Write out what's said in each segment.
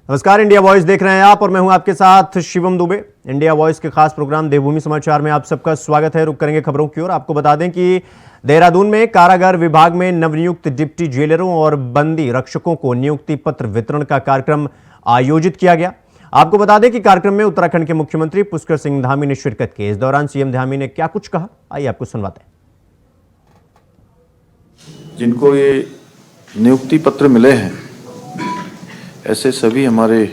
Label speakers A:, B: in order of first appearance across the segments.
A: नमस्कार, India voice देख रहे हैं आप और मैं हूं आपके साथ शिवम दुबे। इंडिया वॉइस के खास प्रोग्राम देवभूमि समाचार में आप सबका स्वागत है। रुक करेंगे खबरों की ओर। आपको बता दें कि देहरादून में कारागार विभाग में नवनियुक्त डिप्टी जेलरों और बंदी रक्षकों को नियुक्ति पत्र वितरण का कार्यक्रम आयोजित किया गया। आपको बता दें कि कार्यक्रम में उत्तराखंड के मुख्यमंत्री पुष्कर सिंह धामी ने शिरकत की। इस दौरान सीएम धामी ने क्या कुछ कहा, आइए आपको सुनवाते हैं।
B: जिनको ये नियुक्ति पत्र मिले हैं, ऐसे सभी हमारे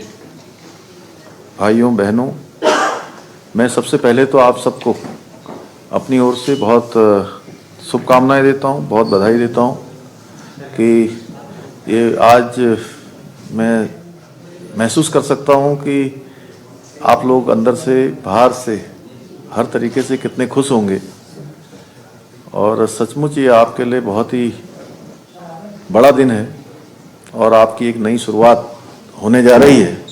B: भाइयों बहनों, मैं सबसे पहले तो आप सबको अपनी ओर से बहुत शुभकामनाएं देता हूं, बहुत बधाई देता हूं कि ये आज मैं महसूस कर सकता हूं कि आप लोग अंदर से बाहर से हर तरीके से कितने खुश होंगे। और सचमुच ये आपके लिए बहुत ही बड़ा दिन है और आपकी एक नई शुरुआत होने जा रही है।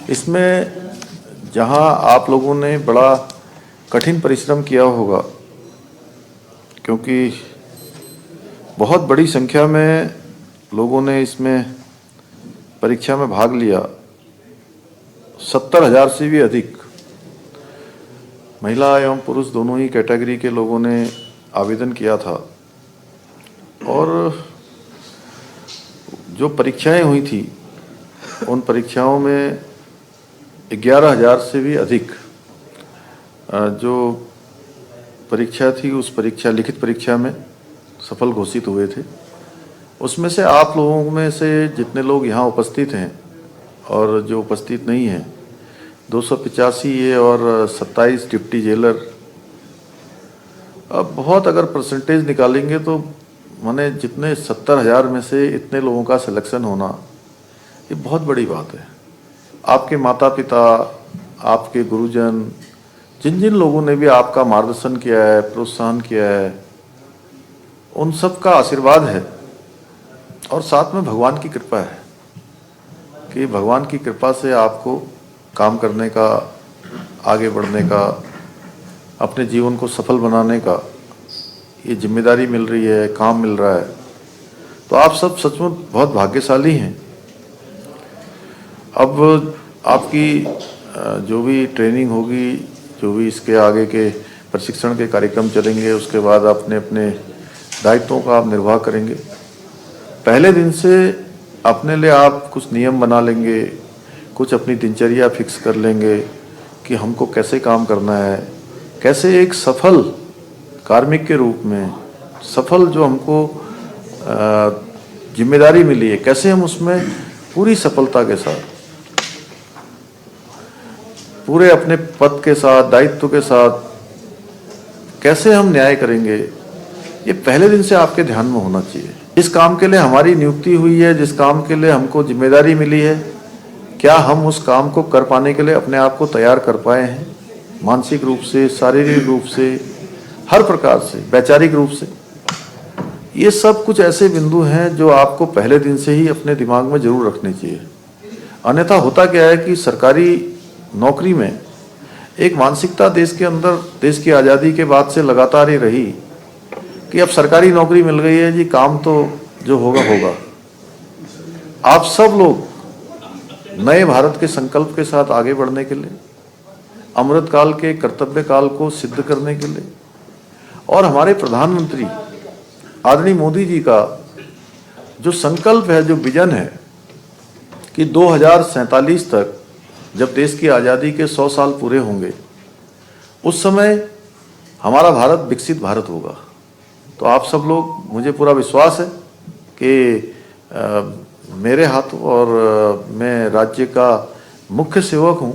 B: इसमें जहां आप लोगों ने बड़ा कठिन परिश्रम किया होगा, क्योंकि बहुत बड़ी संख्या में लोगों ने इसमें परीक्षा में भाग लिया। 70,000 से भी अधिक महिला एवं पुरुष दोनों ही कैटेगरी के लोगों ने आवेदन किया था और जो परीक्षाएं हुई थी उन परीक्षाओं में 11,000 से भी अधिक जो परीक्षा थी, उस परीक्षा लिखित परीक्षा में सफल घोषित हुए थे। उसमें से आप लोगों में से जितने लोग यहाँ उपस्थित हैं और जो उपस्थित नहीं हैं, 285 ये और 27 डिप्टी जेलर, अब बहुत अगर परसेंटेज निकालेंगे तो माने जितने 70,000 में से इतने लोगों का सिलेक्शन होना, ये बहुत बड़ी बात है। आपके माता पिता, आपके गुरुजन, जिन जिन लोगों ने भी आपका मार्गदर्शन किया है, प्रोत्साहन किया है, उन सब का आशीर्वाद है और साथ में भगवान की कृपा है कि भगवान की कृपा से आपको काम करने का, आगे बढ़ने का, अपने जीवन को सफल बनाने का ये जिम्मेदारी मिल रही है, काम मिल रहा है। तो आप सब सचमुच बहुत भाग्यशाली हैं। अब आपकी जो भी ट्रेनिंग होगी, जो भी इसके आगे के प्रशिक्षण के कार्यक्रम चलेंगे, उसके बाद अपने अपने दायित्वों का आप निर्वाह करेंगे। पहले दिन से अपने लिए आप कुछ नियम बना लेंगे, कुछ अपनी दिनचर्या फिक्स कर लेंगे कि हमको कैसे काम करना है, कैसे एक सफल कार्मिक के रूप में सफल जो हमको जिम्मेदारी मिली है, कैसे हम उसमें पूरी सफलता के साथ, पूरे अपने पद के साथ, दायित्व के साथ कैसे हम न्याय करेंगे, ये पहले दिन से आपके ध्यान में होना चाहिए। जिस काम के लिए हमारी नियुक्ति हुई है, जिस काम के लिए हमको जिम्मेदारी मिली है, क्या हम उस काम को कर पाने के लिए अपने आप को तैयार कर पाए हैं, मानसिक रूप से, शारीरिक रूप से, हर प्रकार से, वैचारिक रूप से। ये सब कुछ ऐसे बिंदु हैं जो आपको पहले दिन से ही अपने दिमाग में जरूर रखने चाहिए। अन्यथा होता क्या है कि सरकारी नौकरी में एक मानसिकता देश के अंदर, देश की आज़ादी के बाद से लगातार ही रही कि अब सरकारी नौकरी मिल गई है जी, काम तो जो होगा होगा। आप सब लोग नए भारत के संकल्प के साथ आगे बढ़ने के लिए, अमृत काल के कर्तव्य काल को सिद्ध करने के लिए, और हमारे प्रधानमंत्री आदरणीय मोदी जी का जो संकल्प है, जो विजन है कि 2047 तक जब देश की आज़ादी के 100 साल पूरे होंगे, उस समय हमारा भारत विकसित भारत होगा। तो आप सब लोग, मुझे पूरा विश्वास है कि मेरे हाथों, और मैं राज्य का मुख्य सेवक हूं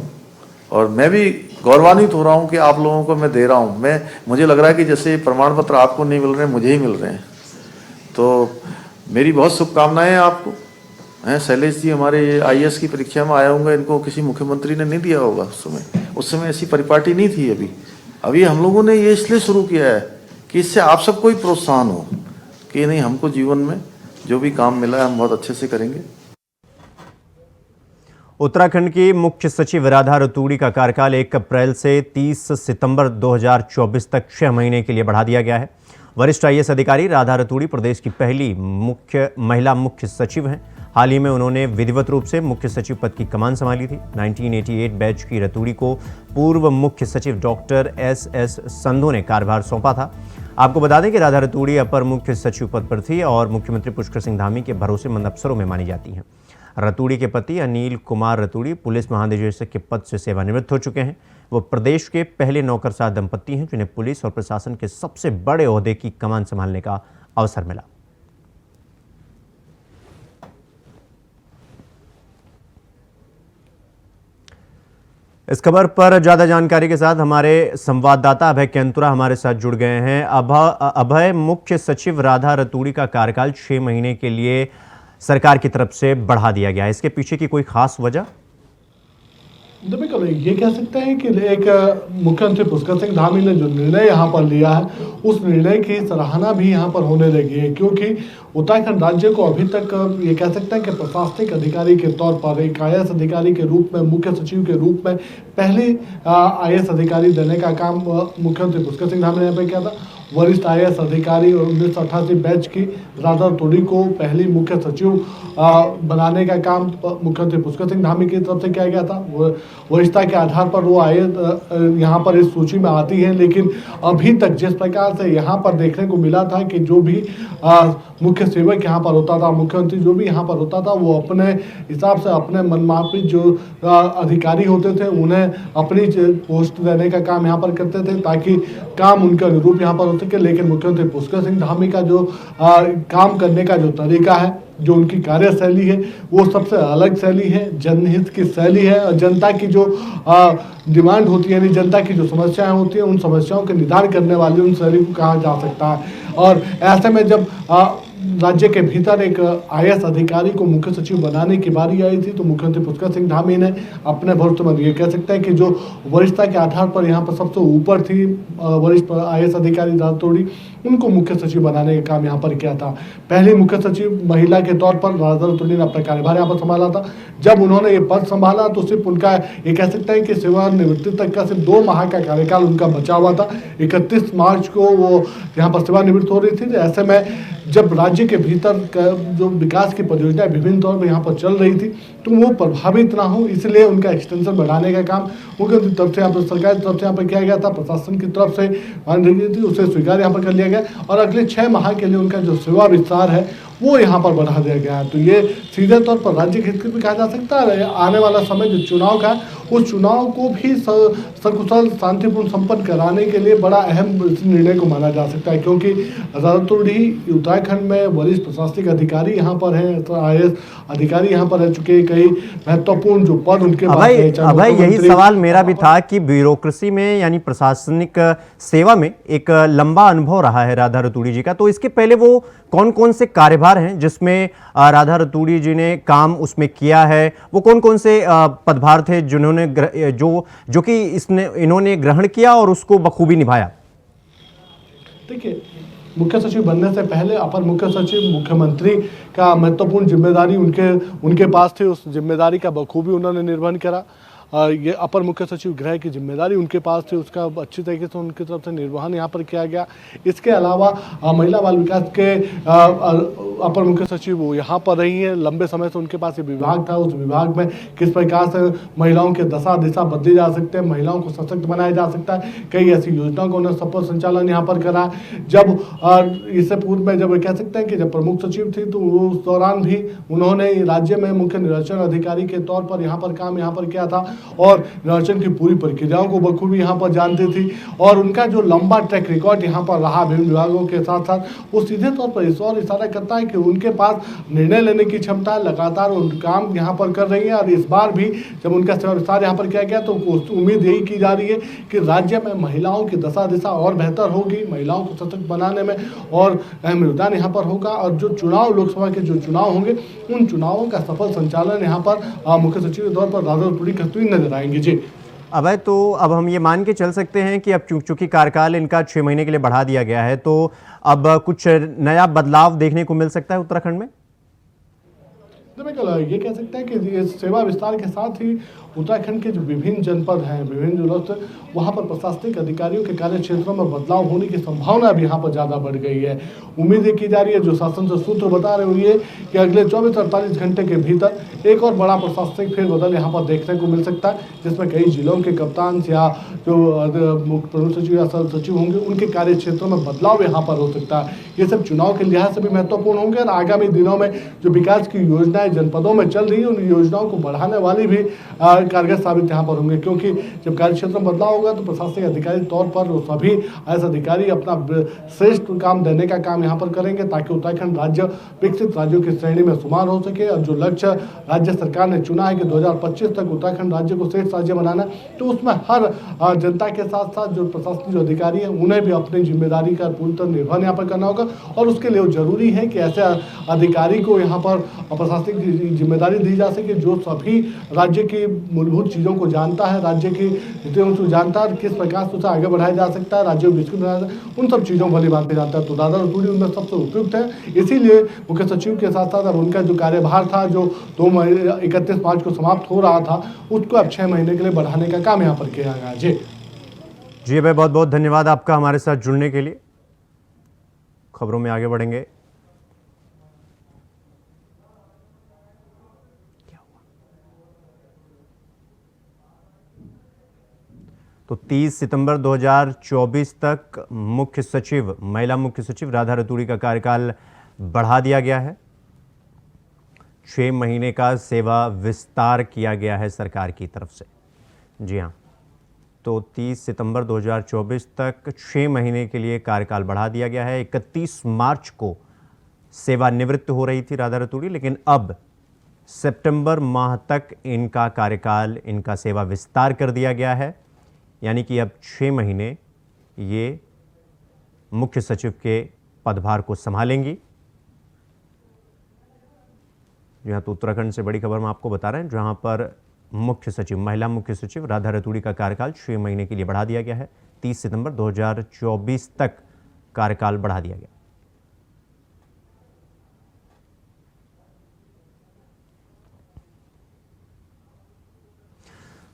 B: और मैं भी गौरवान्वित हो रहा हूं कि आप लोगों को मैं दे रहा हूं। मुझे लग रहा है कि जैसे प्रमाण पत्र आपको नहीं मिल रहे हैं, मुझे ही मिल रहे हैं। तो मेरी बहुत शुभकामनाएं हैं आपको। हैं शैलेश जी हमारे आईएएस की परीक्षा में आए होंगे, इनको किसी मुख्यमंत्री ने नहीं दिया होगा उस समय ऐसी परिपाटी नहीं थी। अभी हम लोगों ने ये इसलिए शुरू किया है कि इससे आप सबको ही प्रोत्साहन हो कि नहीं, हमको जीवन में जो भी काम मिला है हम बहुत अच्छे से करेंगे।
A: उत्तराखंड की मुख्य सचिव राधा रतूड़ी का कार्यकाल 1 अप्रैल से 30 सितंबर 2024 तक 6 महीने के लिए बढ़ा दिया गया है। वरिष्ठ आईएएस अधिकारी राधा रतूड़ी प्रदेश की पहली महिला मुख्य सचिव हैं। हाल ही में उन्होंने विधिवत रूप से मुख्य सचिव पद की कमान संभाली थी। 1988 बैच की रतूड़ी को पूर्व मुख्य सचिव डॉक्टर एस संधू ने कार्यभार सौंपा था। आपको बता दें कि राधा रतूड़ी अपर मुख्य सचिव पद पर थी और मुख्यमंत्री पुष्कर सिंह धामी के भरोसेमंद अफसरों में मानी जाती हैं। रतूड़ी के पति अनिल कुमार रतूड़ी पुलिस महानिदेशक के पद से सेवानिवृत्त हो चुके हैं। वो प्रदेश के पहले नौकरशाह दंपति हैं जिन्हें पुलिस और प्रशासन के सबसे बड़े ओहदे की कमान संभालने का अवसर मिला। इस खबर पर ज्यादा जानकारी के साथ हमारे संवाददाता अभय केंतुरा हमारे साथ जुड़ गए हैं। अभय, मुख्य सचिव राधा रतूड़ी का कार्यकाल 6 महीने के लिए सरकार की तरफ से बढ़ा दिया गया है, इसके पीछे की कोई खास वजह?
C: बिल्कुल, ये कह सकते हैं कि एक मुख्यमंत्री पुष्कर सिंह धामी ने जो निर्णय यहाँ पर लिया है उस निर्णय की सराहना भी यहाँ पर होने लगी है, क्योंकि उत्तराखंड राज्य को अभी तक ये कह सकते हैं कि प्रशासनिक अधिकारी के तौर पर एक IAS अधिकारी के रूप में, मुख्य सचिव के रूप में पहले IAS अधिकारी देने का काम मुख्यमंत्री पुष्कर सिंह धामी ने यहाँ पर किया था। वरिष्ठ IAS अधिकारी और 1988 बैच की राधा रतूड़ी को पहली मुख्य सचिव बनाने का काम मुख्यमंत्री पुष्कर सिंह धामी की तरफ से किया गया था। वरिष्ठता के आधार पर वो यहाँ पर इस सूची में आती है, लेकिन अभी तक जिस प्रकार से यहाँ पर देखने को मिला था कि जो भी मुख्य सेवक यहाँ पर होता था, मुख्यमंत्री जो भी यहाँ पर होता था, वो अपने हिसाब से अपने मनमाफी जो अधिकारी होते थे उन्हें अपनी पोस्ट देने का काम यहाँ पर करते थे ताकि काम उनके अनुरूप यहाँ पर हो सके। लेकिन मुख्यमंत्री पुष्कर सिंह धामी का जो काम करने का जो तरीका है, जो उनकी कार्यशैली है, वो सबसे अलग शैली है, जनहित की शैली है और जनता की जो डिमांड होती है, यानी जनता की जो समस्याएं होती हैं, उन समस्याओं के निदान करने वाली उन शैली को कहा जा सकता है। और ऐसे में जब राज्य के भीतर एक IAS अधिकारी को मुख्य सचिव बनाने की बारी आई थी तो मुख्यमंत्री पुष्कर सिंह धामी ने अपने भरोसेमंद, ये कह सकते हैं कि जो वरिष्ठता के आधार पर यहाँ पर सबसे ऊपर थी वरिष्ठ IAS अधिकारी राधा रतूड़ी, उनको मुख्य सचिव बनाने का काम यहाँ पर किया था। पहली मुख्य सचिव महिला के तौर पर राधा रतूड़ी ने अपना कार्यभार यहाँ पर संभाला था। जब उन्होंने ये पद संभाला तो सिर्फ उनका ये कह सकते हैं कि सेवानिवृत्ति तक का सिर्फ 2 माह का कार्यकाल उनका बचा हुआ था। 31 मार्च को वो यहाँ पर सेवानिवृत्त हो रही थी। ऐसे में जब राज्य के भीतर जो विकास की परियोजनाएं विभिन्न तौर पर यहाँ पर चल रही थी तो वो प्रभावित ना हो, इसलिए उनका एक्सटेंशन बढ़ाने का काम मुख्यमंत्री तरफ से यहाँ पर, सरकार की तरफ से यहाँ पर किया गया था। प्रशासन की तरफ से मांग थी, उसे स्वीकार यहाँ पर कर लिया गया और अगले 6 माह के लिए उनका जो सेवा विस्तार है वो यहाँ पर बढ़ा दिया गया है। तो ये सीधे तौर पर राज्य के हित में कहा जा सकता है। आने वाला समय जो चुनाव का, उस चुनाव को भी सकुशल शांतिपूर्ण संपन्न कराने के लिए बड़ा अहम निर्णय को माना जा सकता है, क्योंकि राधा रतूड़ी उत्तराखंड में वरिष्ठ प्रशासनिक अधिकारी यहाँ पर हैं, IAS अधिकारी यहाँ पर रह चुके, कई महत्वपूर्ण जो पद उनके पास है।
A: अभय, यही सवाल मेरा भी था कि ब्यूरोक्रेसी में यानी प्रशासनिक सेवा में एक लंबा अनुभव रहा है राधा रतूड़ी जी का, तो इसके पहले वो कौन कौन से कार्यभार हैं जिसमें राधा रतूड़ी जी ने काम उसमें किया है? वो कौन कौन से पदभार थे जिन्होंने जो कि इन्होंने ग्रहण किया और उसको बखूबी निभाया?
C: देखिए, मुख्य सचिव बनने से पहले अपर मुख्य सचिव मुख्यमंत्री का महत्वपूर्ण जिम्मेदारी उनके पास थी। उस जिम्मेदारी का बखूबी उन्होंने निर्वहन करा। ये अपर मुख्य सचिव गृह की जिम्मेदारी उनके पास थी, उसका अच्छी तरीके से उनकी तरफ से निर्वहन यहाँ पर किया गया। इसके अलावा महिला बाल विकास के अपर मुख्य सचिव वो यहाँ पर रही हैं, लंबे समय से उनके पास ये विभाग था। उस विभाग में किस प्रकार से महिलाओं के दशा दिशा बदली जा सकते हैं, महिलाओं को सशक्त बनाया जा सकता है, कई ऐसी योजनाओं का उन्होंने सफल संचालन यहाँ पर करा। जब इससे पूर्व में जब कह सकते हैं कि जब प्रमुख सचिव थी तो उस दौरान भी उन्होंने राज्य में मुख्य निर्वाचन अधिकारी के तौर पर यहाँ पर काम यहाँ पर किया था और निर्वाचन की पूरी प्रक्रियाओं को बखूबी यहाँ पर जानती थी। और उनका जो लंबा ट्रैक रिकॉर्ड यहाँ पर रहा विभिन्न विभागों के साथ साथ, वो सीधे तौर पर इस और इशारा करता है कि उनके पास निर्णय लेने की क्षमता है, लगातार काम यहाँ पर कर रही है। और इस बार भी जब उनका सेवा विस्तार यहाँ पर किया गया तो उम्मीद यही की जा रही है कि राज्य में महिलाओं की दशा दिशा और बेहतर होगी, महिलाओं को सशक्त बनाने में और अहम योगदान यहाँ पर होगा। और जो चुनाव, लोकसभा के जो चुनाव होंगे, उन चुनावों का सफल संचालन यहाँ पर मुख्य सचिव के तौर पर राधा रतूड़ी करते हुए नजर आएंगे। जी
A: अभय, तो अब हम ये मान के चल सकते हैं कि अब चूंकि कार्यकाल इनका 6 महीने के लिए बढ़ा दिया गया है तो अब कुछ नया बदलाव देखने को मिल सकता है उत्तराखंड में?
C: तो बिल्कुल ये कह सकते हैं कि इस सेवा विस्तार के साथ ही उत्तराखंड के जो विभिन्न जनपद हैं, विभिन्न जिलों वहाँ पर प्रशासनिक अधिकारियों के कार्य क्षेत्रों में बदलाव होने की संभावना भी यहाँ पर ज़्यादा बढ़ गई है। उम्मीद की जा रही है, जो शासन से सूत्र बता रहे हुए कि अगले 24-48 घंटे के भीतर एक और बड़ा प्रशासनिक फेरबदल यहाँ पर देखने को मिल सकता है, जिसमें कई जिलों के कप्तान या जो मुख्य प्रमुख सचिव या सचिव होंगे उनके कार्य क्षेत्रों में बदलाव यहाँ पर हो सकता है। ये सब चुनाव के लिहाज से भी महत्वपूर्ण होंगे और आगामी दिनों में जो विकास की योजनाएं जनपदों में चल रही है उन योजनाओं को बढ़ाने वाली भी कारगर साबित यहाँ पर होंगे, क्योंकि जब कार्य क्षेत्र में बदलाव होगा तो प्रशासनिक अधिकारी तौर पर वो सभी IAS अधिकारी अपना श्रेष्ठ काम देने का काम यहाँ पर करेंगे, ताकि उत्तराखंड राज्य विकसित राज्यों की श्रेणी में शुमार हो सके। और जो लक्ष्य राज्य सरकार ने चुना है कि 2025 तक उत्तराखंड राज्य को श्रेष्ठ राज्य बनाना, तो उसमें हर जनता के साथ साथ जो प्रशासनिक जो अधिकारी हैं उन्हें भी अपनी जिम्मेदारी का पूरी तरह निर्वहन यहाँ पर करना होगा। और उसके लिए जरूरी है कि ऐसे अधिकारी को यहाँ पर प्रशासनिक जिम्मेदारी दी जा सके जो सभी राज्य की मूलभूत चीज़ों को जानता है, राज्य की नीतियों को जानता है, किस प्रकार से उसे आगे बढ़ाया जा सकता है, राज्यों को विकसित बनाया जाता है, उन सब चीज़ों भली बात जानता है। तो दादा रतूड़ी उनमें सबसे उपयुक्त है। इसीलिए मुख्य सचिव के साथ साथ अब उनका जो कार्यभार था, जो 31 मार्च को समाप्त हो रहा था, उसको अब 6 महीने के लिए बढ़ाने का काम यहाँ पर किया गया।
A: जी भाई, बहुत बहुत धन्यवाद आपका हमारे साथ जुड़ने के लिए। खबरों में आगे बढ़ेंगे। तो 30 सितंबर 2024 तक मुख्य सचिव, महिला मुख्य सचिव राधा रतूड़ी का कार्यकाल बढ़ा दिया गया है। 6 महीने का सेवा विस्तार किया गया है सरकार की तरफ से। जी हाँ, तो 30 सितंबर 2024 तक 6 महीने के लिए कार्यकाल बढ़ा दिया गया है। 31 मार्च को सेवानिवृत्त हो रही थी राधा रतूड़ी, लेकिन अब सितंबर माह तक इनका कार्यकाल, इनका सेवा विस्तार कर दिया गया है। यानी कि अब 6 महीने ये मुख्य सचिव के पदभार को संभालेंगी। यहाँ तो उत्तराखंड से बड़ी खबर हम आपको बता रहे हैं, जहां पर मुख्य सचिव, महिला मुख्य सचिव राधा रतूड़ी का कार्यकाल 6 महीने के लिए बढ़ा दिया गया है। 30 सितंबर 2024 तक कार्यकाल बढ़ा दिया गया।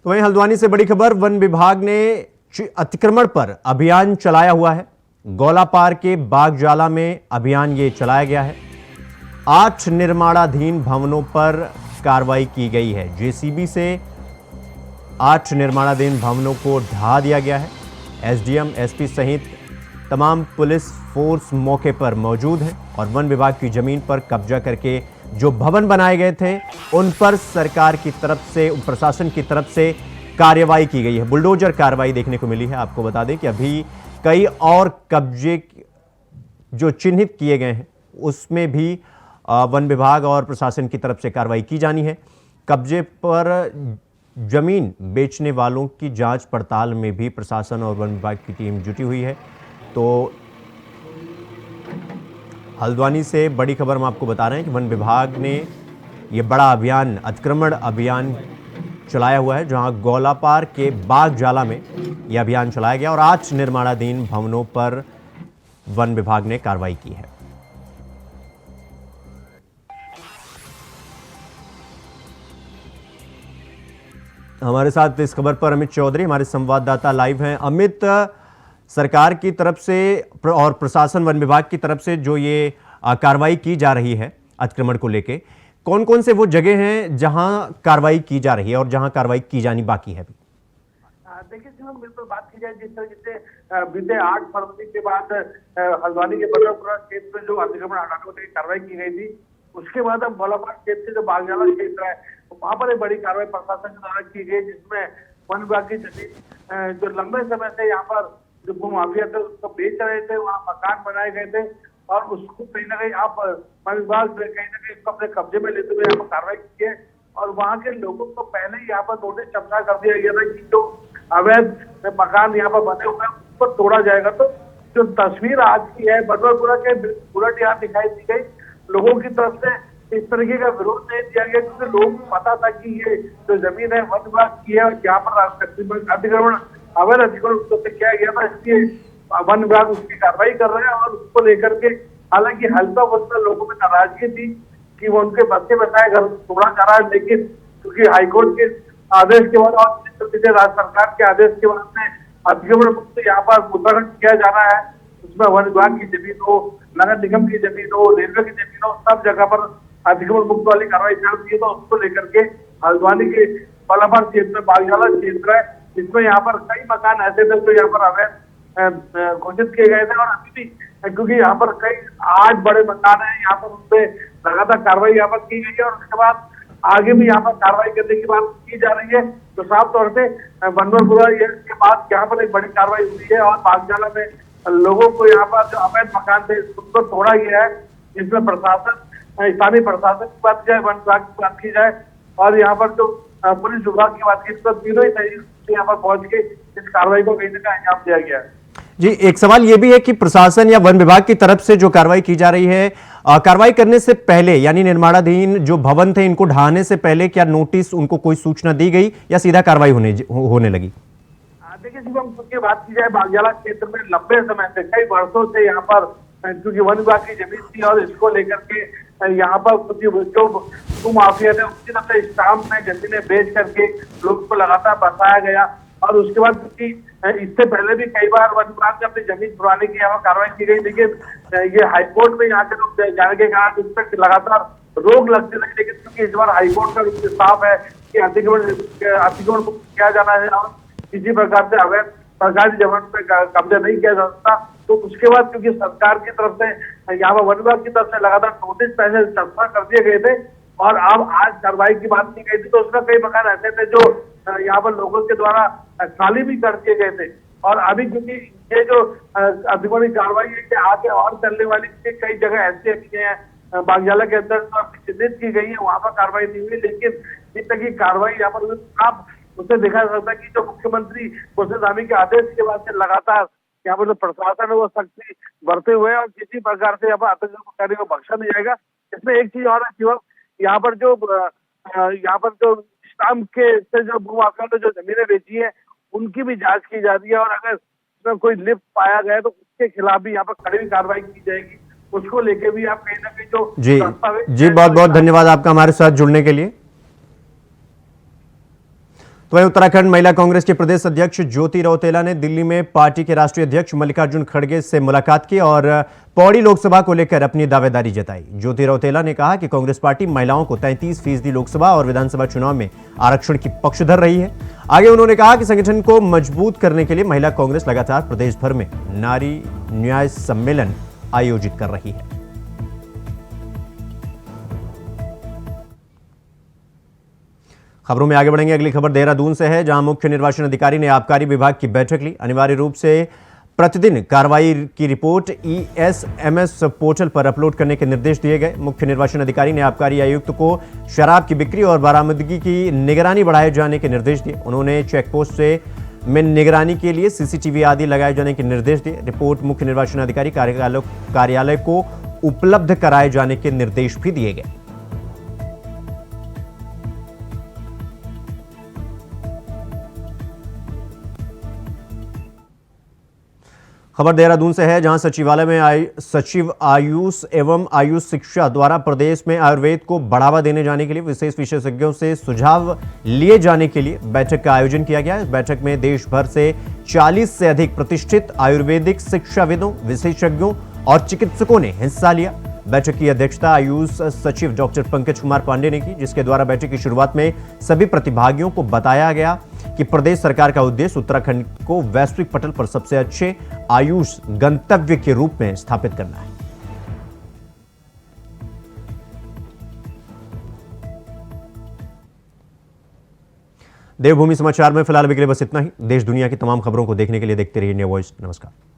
A: तो वहीं हल्द्वानी से बड़ी खबर, वन विभाग ने अतिक्रमण पर अभियान चलाया हुआ है। गौलापार के बागजाला में अभियान ये चलाया गया है। 8 निर्माणाधीन भवनों पर कार्रवाई की गई है। जेसीबी से 8 निर्माणाधीन भवनों को ढहा दिया गया है। एसडीएम, एसपी सहित तमाम पुलिस फोर्स मौके पर मौजूद है और वन विभाग की जमीन पर कब्जा करके जो भवन बनाए गए थे उन पर सरकार की तरफ से, प्रशासन की तरफ से कार्रवाई की गई है। बुलडोजर कार्रवाई देखने को मिली है। आपको बता दें कि अभी कई और कब्जे जो चिन्हित किए गए हैं उसमें भी वन विभाग और प्रशासन की तरफ से कार्रवाई की जानी है। कब्जे पर जमीन बेचने वालों की जांच पड़ताल में भी प्रशासन और वन विभाग की टीम जुटी हुई है। तो हल्द्वानी से बड़ी खबर हम आपको बता रहे हैं कि वन विभाग ने ये बड़ा अभियान, अतिक्रमण अभियान चलाया हुआ है, जहां गौलापार के बागजाला में यह अभियान चलाया गया और 8 निर्माणाधीन भवनों पर वन विभाग ने कार्रवाई की है। हमारे साथ इस खबर पर अमित चौधरी, हमारे संवाददाता लाइव हैं। अमित, सरकार की तरफ से और प्रशासन, वन विभाग की तरफ से जो ये कार्रवाई की जा रही है अतिक्रमण को लेके, कौन कौन से वो जगह हैं जहां कार्रवाई की जा रही है और जहां कार्रवाई की जानी बाकी है?
D: देखिए, बिल्कुल बात की जाए, जिस तरीके से बीते 8 फरवरी के बाद हल्द्वानी के बदरपुरा क्षेत्र में जो अतिक्रमण हटाने की कार्रवाई की गई थी, उसके बाद अब गौलापार क्षेत्र से जो बागजाला क्षेत्र है वहां पर एक बड़ी कार्रवाई प्रशासन के द्वारा की गई, जिसमें वन विभाग की जमीन जो लंबे समय से यहाँ पर जो भूमाफिया थे उसको बेच रहे थे, वहाँ मकान बनाए गए थे और उसको कहीं ना कहीं आप वन विभाग कहीं ना कहीं उसको अपने कब्जे में लेते हुए यहाँ पर कार्रवाई की है। और वहाँ के लोगों को पहले ही यहाँ पर नोटिस चपटा कर दिया गया था कि जो अवैध मकान यहाँ पर बने हुए हैं उस पर तोड़ा जाएगा। तो जो तस्वीर आज की है बदरपुरा के उलट यहाँ दिखाई दी गई। लोगों की तरफ से इस तरीके का विरोध नहीं दिया गया, क्योंकि लोगों को पता था कि ये जो जमीन है वन विभाग की है और यहाँ पर अतिक्रमण, अवैध अतिक्रमण उसको किया गया था, इसलिए वन विभाग उसकी कार्रवाई कर रहे हैं। और उसको लेकर के हालांकि हल्का फुल्का लोगों में नाराजगी थी कि वो उनके बच्चे बताए घर छोड़ा जा रहा है, लेकिन क्योंकि हाईकोर्ट के आदेश के बाद और राज्य सरकार के आदेश के बाद में अतिक्रमण मुक्त यहाँ पर उत्तराखंड किया जा रहा है, उसमें वन विभाग की जमीन हो, नगर निगम की जमीन हो, रेलवे की जमीन हो, सब जगह पर अतिक्रमण मुक्त वाली कार्रवाई चल रही है। तो उसको लेकर के हल्द्वानी के बालापार क्षेत्र में बागजाला क्षेत्र है, जिसमें यहाँ पर कई मकान ऐसे थे जो यहाँ पर अवैध घोषित किए गए थे, और अभी भी क्योंकि यहाँ पर कई 8 बड़े मकान है, यहाँ पर उनपे लगातार कार्रवाई यहाँ पर की गई है, और उसके बाद आगे भी यहाँ पर कार्रवाई करने की बात की जा रही है। तो साफ तौर से बनवरपुरा के बाद यहाँ पर एक बड़ी कार्रवाई हुई है, और बागजाला में लोगों को यहाँ पर जो अवैध मकान थे उनको तोड़ा गया है, जिसमें प्रशासन, स्थानीय प्रशासन की बात की जाए, वन विभाग की बात की जाए, और यहाँ पर जो पुलिस विभाग की बात की, तो तीनों ही तरीके यहाँ पर पहुंच के इस कार्रवाई को कहीं ना कहीं अंजाम दिया गया है।
A: जी, एक सवाल ये भी है कि प्रशासन या वन विभाग की तरफ से जो कार्रवाई की जा रही है, कार्रवाई करने से पहले यानी निर्माणाधीन जो भवन थे इनको ढहाने से पहले क्या नोटिस उनको कोई सूचना दी गई या सीधा कार्रवाई होने लगी?
D: देखिए शिवम, की बात की जाए बागजाला क्षेत्र में लंबे समय से, कई वर्षों से यहाँ पर क्योंकि वन विभाग की जमीन थी, और इसको लेकर के यहाँ पर जो भूमाफिया थे उनकी तरफ से स्टाम्प में जमीनें बेच करके लोगों को लगातार बसाया गया, और उसके बाद क्योंकि इससे पहले भी कई बार वन विभाग ने अपनी जमीन छुड़ाने की यहाँ कार्रवाई की गई, लेकिन ये हाईकोर्ट में यहाँ के लोग जाने के कारण इस पर लगातार रोक लगती रही। लेकिन क्योंकि इस बार हाईकोर्ट का रुख साफ है कि अतिक्रमण किया जाना है, और किसी प्रकार से अवैध सरकारी जमीन पे कब्जा नहीं किया जा सकता। तो उसके बाद क्योंकि सरकार की तरफ से यहाँ पर वन विभाग की तरफ से लगातार नोटिस पहले ट्रांसफर कर दिए गए थे, और अब आज कार्रवाई की बात की गई थी, तो उसमें कई मकान ऐसे थे जो यहाँ पर लोगों के द्वारा खाली भी कर दिए गए थे। और अभी क्योंकि ये जो अतिक्रमण की कार्रवाई है कि आगे और चलने वाली कई जगह ऐसे हैं बागजाला के अंदर जो चिन्हित की गई है, वहां पर कार्रवाई नहीं हुई, लेकिन जिस तक की कार्रवाई यहाँ पर आप उससे देखा जा सकता है कि जो मुख्यमंत्री पुष्कर धामी के आदेश के बाद से लगातार यहाँ पर जो प्रशासन है वो सख्ती बरते हुए, और किसी प्रकार से यहाँ पर आतंकवादी को बख्शा नहीं जाएगा। इसमें एक चीज और है शिवम, यहाँ पर जो स्टाम्प के से जो भूमाफिया ने जो जमीनें बेची है उनकी भी जांच की जा रही है, और अगर इसमें कोई लिप्त पाया गया तो उसके खिलाफ भी यहाँ पर कड़ी कार्रवाई की जाएगी। उसको लेके भी आप कहीं ना कहीं जो
A: जी बहुत बहुत धन्यवाद आपका हमारे साथ जुड़ने के लिए। तो वहीं उत्तराखंड महिला कांग्रेस के प्रदेश अध्यक्ष ज्योति रौतेला ने दिल्ली में पार्टी के राष्ट्रीय अध्यक्ष मल्लिकार्जुन खड़गे से मुलाकात की और पौड़ी लोकसभा को लेकर अपनी दावेदारी जताई। ज्योति रौतेला ने कहा कि कांग्रेस पार्टी महिलाओं को 33% लोकसभा और विधानसभा चुनाव में आरक्षण की पक्षधर रही है। आगे उन्होंने कहा कि संगठन को मजबूत करने के लिए महिला कांग्रेस लगातार प्रदेश भर में नारी न्याय सम्मेलन आयोजित कर रही है। खबरों में आगे बढ़ेंगे। अगली खबर देहरादून से है, जहां मुख्य निर्वाचन अधिकारी ने आबकारी विभाग की बैठक ली। अनिवार्य रूप से प्रतिदिन कार्रवाई की रिपोर्ट ESMS पोर्टल पर अपलोड करने के निर्देश दिए गए। मुख्य निर्वाचन अधिकारी ने आबकारी आयुक्त को शराब की बिक्री और बरामदगी की निगरानी बढ़ाए जाने के निर्देश दिए। उन्होंने चेकपोस्ट में निगरानी के लिए CCTV आदि लगाए जाने के निर्देश दिए। रिपोर्ट मुख्य निर्वाचन अधिकारी कार्यालय को उपलब्ध कराए जाने के निर्देश भी दिए गए। खबर देहरादून से है, जहां सचिवालय में सचिव आयुष एवं आयुष शिक्षा द्वारा प्रदेश में आयुर्वेद को बढ़ावा देने जाने के लिए विशेष विशेषज्ञों से सुझाव लिए जाने के लिए बैठक का आयोजन किया गया। इस बैठक में देश भर से 40 से अधिक प्रतिष्ठित आयुर्वेदिक शिक्षाविदों, विशेषज्ञों और चिकित्सकों ने हिस्सा लिया। बैठक की अध्यक्षता आयुष सचिव डॉक्टर पंकज कुमार पांडे ने की, जिसके द्वारा बैठक की शुरुआत में सभी प्रतिभागियों को बताया गया कि प्रदेश सरकार का उद्देश्य उत्तराखंड को वैश्विक पटल पर सबसे अच्छे आयुष गंतव्य के रूप में स्थापित करना है। देवभूमि समाचार में फिलहाल अभी के लिए बस इतना ही। देश दुनिया की तमाम खबरों को देखने के लिए देखते रहिए इंडिया वॉइस। नमस्कार।